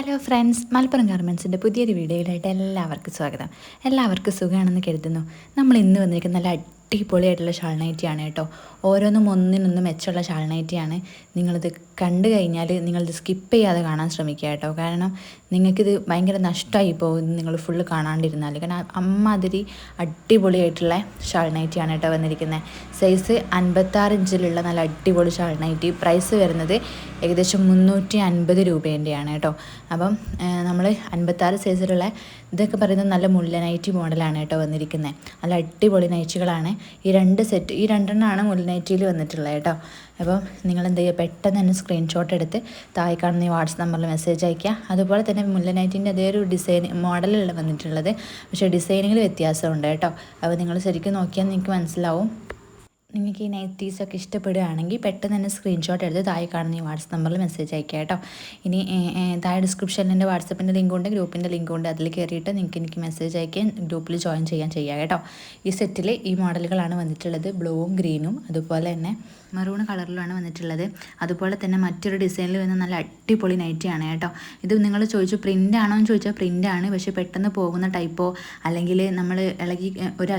Hello friends, Malappuram ഗാർമെൻറ്റ്സിൻ്റെ പുതിയൊരു വീഡിയോയിലായിട്ട് എല്ലാവർക്കും സ്വാഗതം. എല്ലാവർക്കും സുഖമാണെന്ന് കരുതുന്നു. നമ്മൾ ഇന്ന് വന്നിരിക്കുന്ന നല്ല അടിപൊളിയായിട്ടുള്ള ഷാൾ നൈറ്റിയാണ് കേട്ടോ. ഓരോന്നും ഒന്നിനൊന്നും മെച്ചമുള്ള ഷാൾ നൈറ്റിയാണ്. നിങ്ങളിത് കണ്ടു കഴിഞ്ഞാൽ നിങ്ങളിത് സ്കിപ്പ് ചെയ്യാതെ കാണാൻ ശ്രമിക്കുക കേട്ടോ. കാരണം നിങ്ങൾക്കിത് ഭയങ്കര നഷ്ടമായി പോകും നിങ്ങൾ ഫുള്ള് കാണാണ്ടിരുന്നാൽ. കാരണം അമ്മാതിരി അടിപൊളിയായിട്ടുള്ള ഷാൾ നൈറ്റിയാണ് കേട്ടോ വന്നിരിക്കുന്നത്. സൈസ് 56 ഇഞ്ചിലുള്ള നല്ല അടിപൊളി ഷാൾ നൈറ്റി. പ്രൈസ് വരുന്നത് ഏകദേശം 350 രൂപേൻ്റെയാണ് കേട്ടോ. അപ്പം നമ്മൾ 56 സൈസിലുള്ള ഇതൊക്കെ പറയുന്നത് നല്ല മുല്ല നൈറ്റി മോഡലാണ് കേട്ടോ വന്നിരിക്കുന്നത്. നല്ല അടിപൊളി നൈറ്റികളാണ്. ഈ രണ്ടെണ്ണമാണ് മുല്ല നൈറ്റിയിൽ വന്നിട്ടുള്ളത് കേട്ടോ. അപ്പോൾ നിങ്ങൾ എന്ത് ചെയ്യുക, പെട്ടെന്ന് തന്നെ സ്ക്രീൻഷോട്ട് എടുത്ത് താഴെ കാണുന്ന ഈ വാട്സപ്പ് നമ്പറിൽ മെസ്സേജ് അയയ്ക്കുക. അതുപോലെ തന്നെ മുല്ല നൈറ്റിൻ്റെ അതേ ഒരു ഡിസൈൻ മോഡലുള്ള വന്നിട്ടുള്ളത്, പക്ഷേ ഡിസൈനിങ്ങിൽ വ്യത്യാസമുണ്ട് കേട്ടോ. അപ്പോൾ നിങ്ങൾ ശരിക്കും നോക്കിയാൽ നിങ്ങൾക്ക് മനസ്സിലാവും. നിങ്ങൾക്ക് ഈ നൈറ്റീസൊക്കെ ഇഷ്ടപ്പെടുകയാണെങ്കിൽ പെട്ടെന്ന് തന്നെ സ്ക്രീൻഷോട്ട് എടുത്ത് താഴെ കാണുന്ന ഈ വാട്സപ്പ് നമ്പറിൽ മെസ്സേജ് അയക്കുക കേട്ടോ. ഇനി താഴെ ഡിസ്ക്രിപ്ഷനിൽ എൻ്റെ വാട്സപ്പിൻ്റെ ലിങ്കുണ്ട്, ഗ്രൂപ്പിൻ്റെ ലിങ്കുണ്ട്. അതിൽ കയറിയിട്ട് എനിക്ക് മെസ്സേജ് അയക്കാൻ ഗ്രൂപ്പിൽ ജോയിൻ ചെയ്യുക കേട്ടോ. ഈ സെറ്റിൽ ഈ മോഡലുകളാണ് വന്നിട്ടുള്ളത്. ബ്ലൂവും ഗ്രീനും അതുപോലെ തന്നെ മെറൂൺ കളറിലാണ് വന്നിട്ടുള്ളത്. അതുപോലെ തന്നെ മറ്റൊരു ഡിസൈനിൽ വന്ന നല്ല അടിപൊളി നൈറ്റിയാണ് കേട്ടോ. ഇത് നിങ്ങൾ ചോദിച്ചു പ്രിൻ്റ് ആണോ എന്ന് ചോദിച്ചാൽ പ്രിൻ്റാണ്, പക്ഷേ പെട്ടെന്ന് പോകുന്ന ടൈപ്പോ അല്ലെങ്കിൽ നമ്മൾ ഒരു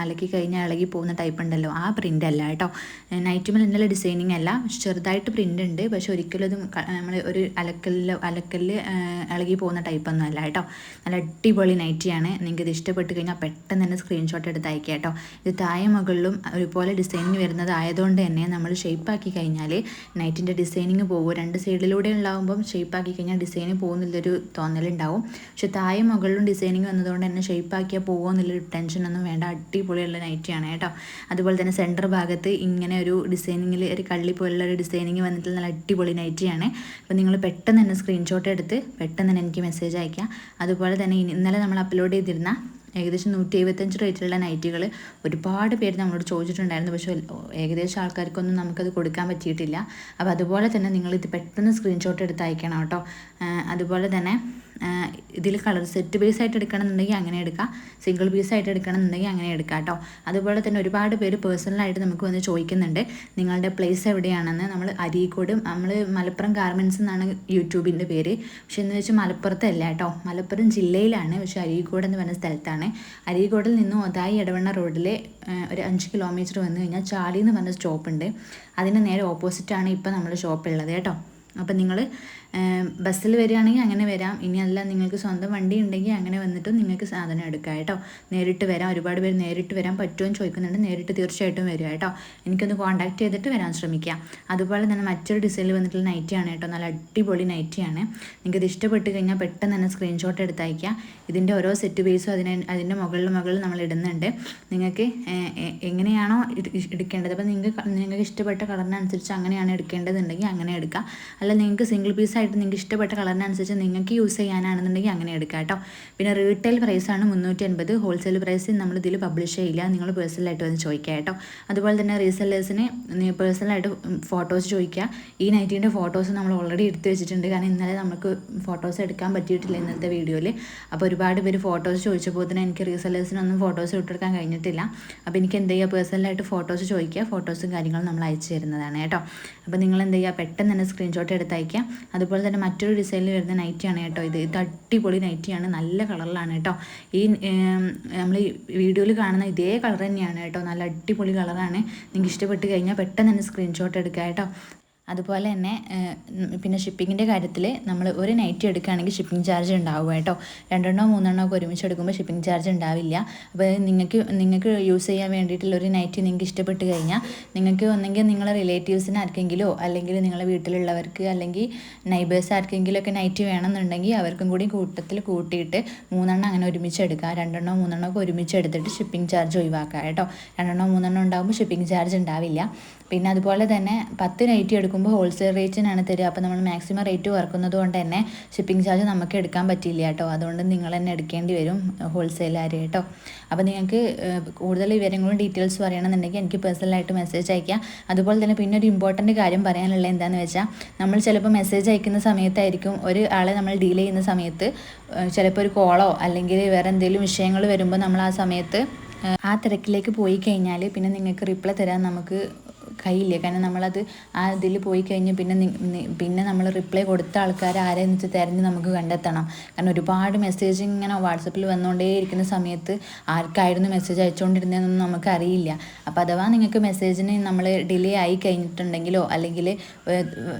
അലക്കി കഴിഞ്ഞാൽ ഇളകി പോകുന്ന ടൈപ്പ് ഉണ്ടല്ലോ, ആ പ്രിൻ്റ് അല്ല കേട്ടോ. നൈറ്റുമേൽ എന്നുള്ള ഡിസൈനിങ് അല്ല, ചെറുതായിട്ട് പ്രിൻ്റ് ഉണ്ട്. പക്ഷെ ഒരിക്കലും അത് നമ്മൾ ഒരു അലക്കലിൽ ഇളകി പോകുന്ന ടൈപ്പൊന്നും അല്ല കേട്ടോ. നല്ല അടിപൊളി നൈറ്റിയാണ്. നിങ്ങൾക്ക് ഇത് ഇഷ്ടപ്പെട്ട് കഴിഞ്ഞാൽ പെട്ടെന്ന് തന്നെ സ്ക്രീൻഷോട്ട് എടുത്ത് അയക്കുക കേട്ടോ. ഇത് താഴെ മുകളിലും ഒരുപോലെ ഡിസൈനിങ് വരുന്നത് ആയതുകൊണ്ട് തന്നെ നമ്മൾ ഷേപ്പാക്കി കഴിഞ്ഞാൽ നൈറ്റിൻ്റെ ഡിസൈനിങ് പോകും. രണ്ട് സൈഡിലൂടെ ഉണ്ടാകുമ്പം ഷേപ്പാക്കി കഴിഞ്ഞാൽ ഡിസൈന് പോകുന്നുള്ളൊരു തോന്നലുണ്ടാവും. പക്ഷെ താഴെ മുകളിലും ഡിസൈനിങ് വന്നതുകൊണ്ട് തന്നെ ഷേപ്പാക്കിയാൽ പോകുമെന്നുള്ളൊരു ടെൻഷനൊന്നും വേണ്ട. അടിപൊളിയുള്ള നൈറ്റിയാണ് കേട്ടോ. അതുപോലെ തന്നെ സെൻറ്റർ ഭാഗത്ത് ഇങ്ങനെ ഒരു ഡിസൈനിങ്ങിൽ ഒരു കള്ളി പോലുള്ള ഒരു ഡിസൈനിങ് വന്നിട്ട് നല്ല അടിപൊളി നൈറ്റിയാണ്. അപ്പോൾ നിങ്ങൾ പെട്ടെന്ന് തന്നെ സ്ക്രീൻഷോട്ട് എടുത്ത് പെട്ടെന്ന് തന്നെ എനിക്ക് മെസ്സേജ് അയക്കാം. അതുപോലെ തന്നെ ഇന്നലെ നമ്മൾ അപ്ലോഡ് ചെയ്തിരുന്ന ഏകദേശം 175 റേറ്റിലുള്ള നൈറ്റികൾ ഒരുപാട് പേര് നമ്മളോട് ചോദിച്ചിട്ടുണ്ടായിരുന്നു. പക്ഷേ ഏകദേശം ആൾക്കാർക്കൊന്നും നമുക്കത് കൊടുക്കാൻ പറ്റിയിട്ടില്ല. അപ്പോൾ അതുപോലെ തന്നെ നിങ്ങളിത് പെട്ടെന്ന് സ്ക്രീൻഷോട്ട് എടുത്ത് അയക്കണം കേട്ടോ. അതുപോലെ തന്നെ ഇതിൽ കളർ സെറ്റ് ബേസ് ആയിട്ട് എടുക്കണമെന്നുണ്ടെങ്കിൽ അങ്ങനെ എടുക്കാം, സിംഗിൾ പീസ് ആയിട്ട് എടുക്കണമെന്നുണ്ടെങ്കിൽ അങ്ങനെ എടുക്കാം കേട്ടോ. അതുപോലെ തന്നെ ഒരുപാട് പേര് പേഴ്സണലായിട്ട് നമുക്ക് വന്ന് ചോദിക്കുന്നുണ്ട് നിങ്ങളുടെ പ്ലേസ് എവിടെയാണെന്ന്. നമ്മൾ അരീക്കോട്, നമ്മൾ മലപ്പുറം ഗാർമെൻറ്റ്സ് എന്നാണ് യൂട്യൂബിൻ്റെ പേര്. പക്ഷെ എന്ന് വെച്ചാൽ മലപ്പുറത്തല്ല കേട്ടോ, മലപ്പുറം ജില്ലയിലാണ്, പക്ഷേ അരീക്കോട് എന്ന് പറഞ്ഞ സ്ഥലത്താണ്. അരീക്കോടിൽ നിന്നും ഒതായി എടവണ്ണ റോഡിൽ ഒരു 5 കിലോമീറ്റർ വന്നു കഴിഞ്ഞാൽ ചാലി എന്ന് പറഞ്ഞ സ്റ്റോപ്പുണ്ട്. അതിന് നേരെ ഓപ്പോസിറ്റാണ് ഇപ്പോൾ നമ്മുടെ ഷോപ്പുള്ളത് കേട്ടോ. അപ്പം നിങ്ങൾ ബസ്സിൽ വരികയാണെങ്കിൽ അങ്ങനെ വരാം. ഇനി അല്ല നിങ്ങൾക്ക് സ്വന്തം വണ്ടി ഉണ്ടെങ്കിൽ അങ്ങനെ വന്നിട്ടും നിങ്ങൾക്ക് സാധനം എടുക്കാം കേട്ടോ. നേരിട്ട് വരാം. ഒരുപാട് പേര് നേരിട്ട് വരാൻ പറ്റുമെന്ന് ചോദിക്കുന്നുണ്ട്. നേരിട്ട് തീർച്ചയായിട്ടും വരിക കേട്ടോ. എനിക്കൊന്ന് കോൺടാക്ട് ചെയ്തിട്ട് വരാൻ ശ്രമിക്കാം. അതുപോലെ തന്നെ മറ്റൊരു ഡിസൈനിൽ വന്നിട്ടുള്ള നൈറ്റിയാണ് കേട്ടോ. നല്ല അടിപൊളി നൈറ്റിയാണ്. നിങ്ങൾക്കിത് ഇഷ്ടപ്പെട്ട് കഴിഞ്ഞാൽ പെട്ടെന്ന് തന്നെ സ്ക്രീൻഷോട്ട് എടുത്ത് അയക്കാം. ഇതിൻ്റെ ഓരോ സെറ്റ് ബേസും അതിൻ്റെ മുകളിൽ നമ്മൾ ഇടുന്നുണ്ട്. നിങ്ങൾക്ക് എങ്ങനെയാണോ എടുക്കേണ്ടത്, അപ്പോൾ നിങ്ങൾക്ക് ഇഷ്ടപ്പെട്ട കളറിനനുസരിച്ച് അങ്ങനെയാണ് എടുക്കേണ്ടതുണ്ടെങ്കിൽ അങ്ങനെ എടുക്കാം. അല്ല നിങ്ങൾക്ക് സിംഗിൾ പീസായിട്ട് നിങ്ങൾക്ക് ഇഷ്ടപ്പെട്ട കളറിനനുസരിച്ച് നിങ്ങൾക്ക് യൂസ് ചെയ്യാനാണെന്നുണ്ടെങ്കിൽ അങ്ങനെ എടുക്കാം കേട്ടോ. പിന്നെ റീറ്റെയിൽ പ്രൈസാണ് 350. ഹോൾസെയിൽ പ്രൈസ് നമ്മൾ ഇതിൽ പബ്ലിഷ് ചെയ്യില്ല. നിങ്ങൾ പേഴ്സണലായിട്ട് വന്ന് ചോദിക്കുക കേട്ടോ. അതുപോലെ തന്നെ റീസെല്ലേഴ്സിന് പേഴ്സണലായിട്ട് ഫോട്ടോസ് ചോദിക്കുക. ഈ നൈറ്റിൻ്റെ ഫോട്ടോസ് നമ്മൾ ഓൾറെഡി എടുത്ത് വെച്ചിട്ടുണ്ട്. കാരണം ഇന്നലെ നമുക്ക് ഫോട്ടോസ് എടുക്കാൻ പറ്റിയിട്ടില്ല ഇന്നത്തെ വീഡിയോയിൽ. അപ്പോൾ ഒരുപാട് പേര് ഫോട്ടോസ് ചോദിച്ചപ്പോൾ തന്നെ എനിക്ക് റീസെല്ലേഴ്സിനൊന്നും ഫോട്ടോസ് ഇട്ടെടുക്കാൻ കഴിഞ്ഞിട്ടില്ല. അപ്പോൾ എനിക്ക് എന്ത് ചെയ്യുക, പേഴ്സണലായിട്ട് ഫോട്ടോസ് ചോദിക്കുക. ഫോട്ടോസും കാര്യങ്ങളും നമ്മൾ അയച്ചു തരുന്നതാണ് കേട്ടോ. അപ്പോൾ നിങ്ങൾ എന്ത് ചെയ്യുക, പെട്ടെന്ന് തന്നെ സ്ക്രീൻഷോട്ട് എടുത്ത് അയക്കാം. അതുപോലെ തന്നെ മറ്റൊരു ഡിസൈനിൽ വരുന്ന നൈറ്റിയാണ് കേട്ടോ. ഇത് അടിപൊളി നൈറ്റിയാണ്. നല്ല കളറിലാണ് കേട്ടോ. ഈ നമ്മൾ ഈ വീഡിയോയിൽ കാണുന്ന ഇതേ കളർ തന്നെയാണ് കേട്ടോ. നല്ല അടിപൊളി കളറാണ്. നിങ്ങൾക്ക് ഇഷ്ടപ്പെട്ട് കഴിഞ്ഞാൽ പെട്ടെന്ന് തന്നെ സ്ക്രീൻഷോട്ട് എടുക്കുക കേട്ടോ. അതുപോലെ തന്നെ പിന്നെ ഷിപ്പിങ്ങിൻ്റെ കാര്യത്തിൽ നമ്മൾ ഒരു നൈറ്റി എടുക്കുകയാണെങ്കിൽ ഷിപ്പിംഗ് ചാർജ് ഉണ്ടാവും കേട്ടോ. 2 3 ഒക്കെ ഒരുമിച്ച് എടുക്കുമ്പോൾ ഷിപ്പിംഗ് ചാർജ് ഉണ്ടാവില്ല. അപ്പോൾ നിങ്ങൾക്ക് യൂസ് ചെയ്യാൻ വേണ്ടിയിട്ടുള്ള ഒരു നൈറ്റി നിങ്ങൾക്ക് ഇഷ്ടപ്പെട്ട് കഴിഞ്ഞാൽ നിങ്ങൾക്ക് ഒന്നെങ്കിൽ നിങ്ങളെ റിലേറ്റീവ്സിന് ആർക്കെങ്കിലോ അല്ലെങ്കിൽ നിങ്ങളെ വീട്ടിലുള്ളവർക്ക് അല്ലെങ്കിൽ നൈബേഴ്സ് ആർക്കെങ്കിലും ഒക്കെ നൈറ്റി വേണമെന്നുണ്ടെങ്കിൽ അവർക്കും കൂടി കൂട്ടത്തിൽ കൂട്ടിയിട്ട് 3 അങ്ങനെ ഒരുമിച്ച് എടുക്കുക. 2 3 ഒക്കെ ഒരുമിച്ച് എടുത്തിട്ട് ഷിപ്പിംഗ് ചാർജ് ഒഴിവാക്കുക കേട്ടോ. 2 3 ഉണ്ടാകുമ്പോൾ ഷിപ്പിംഗ് ചാർജ് ഉണ്ടാവില്ല. പിന്നെ അതുപോലെ തന്നെ 10 നൈറ്റി എടുക്കുമ്പോൾ ഹോൾസെയിൽ റേറ്റിനാണ് തരിക. അപ്പോൾ നമ്മൾ മാക്സിമം റേറ്റ് കുറക്കുന്നത് കൊണ്ട് തന്നെ ഷിപ്പിംഗ് ചാർജ് നമുക്ക് എടുക്കാൻ പറ്റില്ല കേട്ടോ. അതുകൊണ്ട് നിങ്ങൾ തന്നെ എടുക്കേണ്ടി വരും ഹോൾസെയിലാർ കേട്ടോ. അപ്പോൾ നിങ്ങൾക്ക് കൂടുതൽ വിവരങ്ങളും ഡീറ്റെയിൽസ് പറയണമെന്നുണ്ടെങ്കിൽ എനിക്ക് പേഴ്സണലായിട്ട് മെസ്സേജ് അയക്കാം. അതുപോലെ തന്നെ പിന്നെ ഒരു ഇമ്പോർട്ടൻറ്റ് കാര്യം പറയാനുള്ള എന്താണെന്ന് വെച്ചാൽ, നമ്മൾ ചിലപ്പോൾ മെസ്സേജ് അയക്കുന്ന സമയത്തായിരിക്കും ഒരു ആളെ നമ്മൾ ഡീൽ ചെയ്യുന്ന സമയത്ത് ചിലപ്പോൾ ഒരു കോളോ അല്ലെങ്കിൽ വേറെ എന്തെങ്കിലും വിഷയങ്ങൾ വരുമ്പോൾ നമ്മൾ ആ സമയത്ത് ആ തിരക്കിലേക്ക് പോയി കഴിഞ്ഞാൽ പിന്നെ നിങ്ങൾക്ക് റിപ്ലൈ തരാൻ നമുക്ക് കഴിയില്ല. കാരണം നമ്മളത് ആ ഇതിൽ പോയി കഴിഞ്ഞ് പിന്നെ നമ്മൾ റിപ്ലൈ കൊടുത്ത ആൾക്കാർ ആരെയെന്ന് വെച്ചാൽ തിരഞ്ഞ് നമുക്ക് കണ്ടെത്തണം. കാരണം ഒരുപാട് മെസ്സേജ് ഇങ്ങനെ വാട്സപ്പിൽ വന്നുകൊണ്ടേ ഇരിക്കുന്ന സമയത്ത് ആർക്കായിരുന്നു മെസ്സേജ് അയച്ചുകൊണ്ടിരുന്നതെന്നൊന്നും നമുക്കറിയില്ല. അപ്പോൾ അഥവാ നിങ്ങൾക്ക് മെസ്സേജിന് നമ്മൾ ഡിലേ ആയി കഴിഞ്ഞിട്ടുണ്ടെങ്കിലോ അല്ലെങ്കിൽ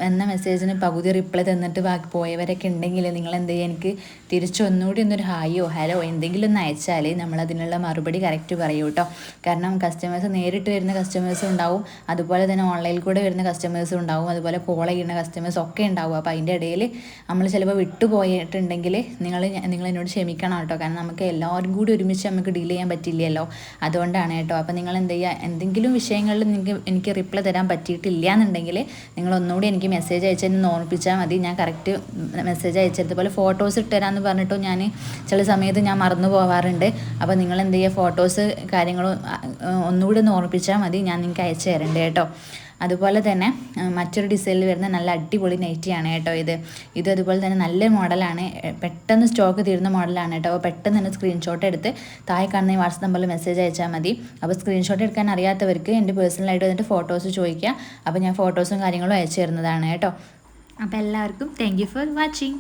എന്ന മെസ്സേജിന് പകുതി റിപ്ലൈ തന്നിട്ട് ബാക്കി പോയവരൊക്കെ ഉണ്ടെങ്കിൽ നിങ്ങൾ എന്ത് ചെയ്യുക, എനിക്ക് തിരിച്ചൊന്നുകൂടി ഒന്നൊരു ഹായോ ഹലോ എന്തെങ്കിലും ഒന്ന് അയച്ചാൽ നമ്മളതിനുള്ള മറുപടി കറക്റ്റ് പറയൂ കേട്ടോ. കാരണം കസ്റ്റമേഴ്സ് നേരിട്ട് വരുന്ന കസ്റ്റമേഴ്സും ഉണ്ടാവും, അതുപോലെ തന്നെ ഓൺലൈനിൽ കൂടെ വരുന്ന കസ്റ്റമേഴ്സും ഉണ്ടാവും, അതുപോലെ കോൾ ചെയ്യുന്ന കസ്റ്റമേഴ്സ് ഒക്കെ ഉണ്ടാവും. അപ്പോൾ അതിൻ്റെ ഇടയിൽ നമ്മൾ ചിലപ്പോൾ വിട്ടുപോയിട്ടുണ്ടെങ്കിൽ നിങ്ങൾ എന്നോട് ക്ഷമിക്കണം കേട്ടോ. കാരണം നമുക്ക് എല്ലാവരും കൂടി ഒരുമിച്ച് നമുക്ക് ഡീൽ ചെയ്യാൻ പറ്റില്ലല്ലോ, അതുകൊണ്ടാണ് കേട്ടോ. അപ്പോൾ നിങ്ങൾ എന്ത് ചെയ്യുക, എന്തെങ്കിലും വിഷയങ്ങളിൽ എനിക്ക് റിപ്ലൈ തരാൻ പറ്റിയിട്ടില്ല എന്നുണ്ടെങ്കിൽ നിങ്ങൾ ഒന്നുകൂടി എനിക്ക് മെസ്സേജ് അയച്ചെന്ന് ഓർമ്മിപ്പിച്ചാൽ മതി. ഞാൻ കറക്റ്റ് മെസ്സേജ് അയച്ചതുപോലെ ഫോട്ടോസ് ഇട്ടുതരാമെന്ന് പറഞ്ഞിട്ടും ഞാൻ ചില സമയത്ത് ഞാൻ മറന്നു പോവാറുണ്ട്. അപ്പോൾ നിങ്ങൾ എന്ത് ചെയ്യുക, ഫോട്ടോസ് കാര്യങ്ങളും ഒന്നുകൂടി ഒന്ന് ഓർമ്മിപ്പിച്ചാൽ മതി, ഞാൻ നിങ്ങൾക്ക് അയച്ചു തരണ്ട് കേട്ടോ. അതുപോലെ തന്നെ മറ്റൊരു ഡിസൈനിൽ വരുന്ന നല്ല അടിപൊളി നൈറ്റിയാണ് കേട്ടോ ഇത് അതുപോലെ തന്നെ നല്ല മോഡലാണ്, പെട്ടെന്ന് സ്റ്റോക്ക് തീരുന്ന മോഡലാണ് കേട്ടോ. അപ്പോൾ പെട്ടെന്ന് തന്നെ സ്ക്രീൻഷോട്ട് എടുത്ത് താഴെ കാണുന്ന ഈ വാട്സപ്പ് നമ്പറിൽ മെസ്സേജ് അയച്ചാൽ മതി. അപ്പോൾ സ്ക്രീൻഷോട്ട് എടുക്കാൻ അറിയാത്തവർക്ക് എൻ്റെ പേഴ്സണലായിട്ട് വന്നിട്ട് ഫോട്ടോസ് ചോദിക്കുക. അപ്പോൾ ഞാൻ ഫോട്ടോസും കാര്യങ്ങളും അയച്ചു തരുന്നതാണ് കേട്ടോ. അപ്പോൾ എല്ലാവർക്കും താങ്ക് യു ഫോർ വാച്ചിങ്.